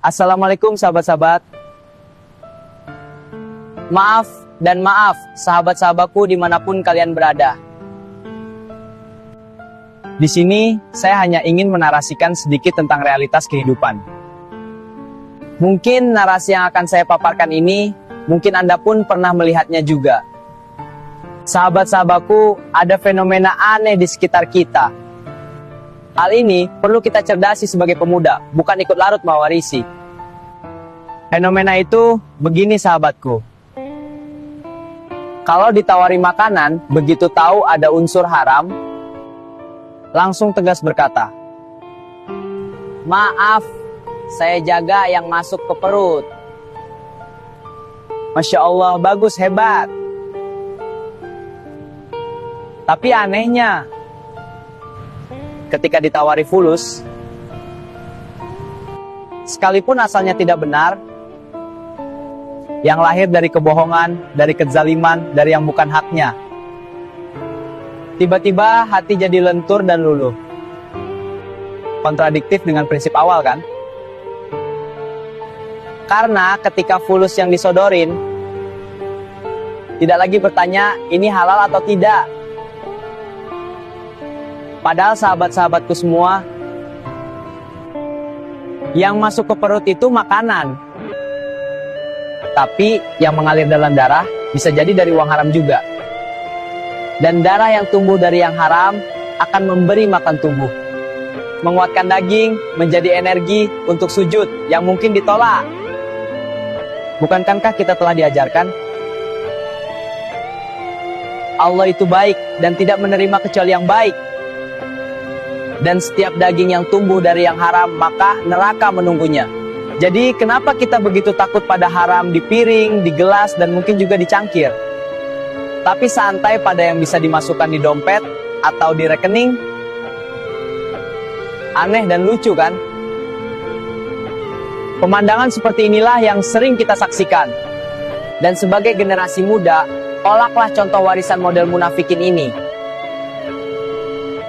Assalamualaikum sahabat-sahabat. Maaf dan maaf sahabat-sahabatku dimanapun kalian berada. Di sini saya hanya ingin menarasikan sedikit tentang realitas kehidupan. Mungkin narasi yang akan saya paparkan ini, mungkin Anda pun pernah melihatnya juga. Sahabat-sahabatku, ada fenomena aneh di sekitar kita. Hal ini perlu kita cerdasi sebagai pemuda, bukan ikut larut mewarisi. Fenomena itu begini sahabatku. Kalau ditawari makanan, begitu tahu ada unsur haram, langsung tegas berkata, "Maaf, saya jaga yang masuk ke perut." Masya Allah, bagus, hebat. Tapi anehnya, ketika ditawari fulus, sekalipun asalnya tidak benar, yang lahir dari kebohongan, dari kezaliman, dari yang bukan haknya, tiba-tiba hati jadi lentur dan luluh. Kontradiktif dengan prinsip awal kan? Karena ketika fulus yang disodorin, tidak lagi bertanya ini halal atau tidak. Padahal sahabat-sahabatku semua, yang masuk ke perut itu makanan. Tapi yang mengalir dalam darah bisa jadi dari uang haram juga. Dan darah yang tumbuh dari yang haram akan memberi makan tubuh, menguatkan daging, menjadi energi untuk sujud yang mungkin ditolak. Bukankah kita telah diajarkan Allah itu baik dan tidak menerima kecuali yang baik? Dan setiap daging yang tumbuh dari yang haram, maka neraka menunggunya. Jadi kenapa kita begitu takut pada haram di piring, di gelas, dan mungkin juga di cangkir? Tapi santai pada yang bisa dimasukkan di dompet atau di rekening? Aneh dan lucu kan? Pemandangan seperti inilah yang sering kita saksikan. Dan sebagai generasi muda, tolaklah contoh warisan model munafikin ini.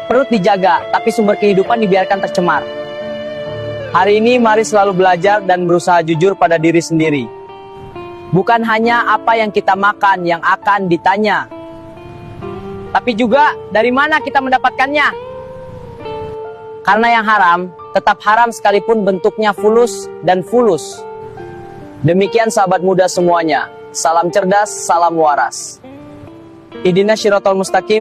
Perut dijaga, tapi sumber kehidupan dibiarkan tercemar. Hari ini mari selalu belajar dan berusaha jujur pada diri sendiri. Bukan hanya apa yang kita makan yang akan ditanya, tapi juga dari mana kita mendapatkannya. Karena yang haram, tetap haram sekalipun bentuknya fulus dan fulus. Demikian sahabat muda semuanya. Salam cerdas, salam waras. Ihdinas Shiratal Mustaqim.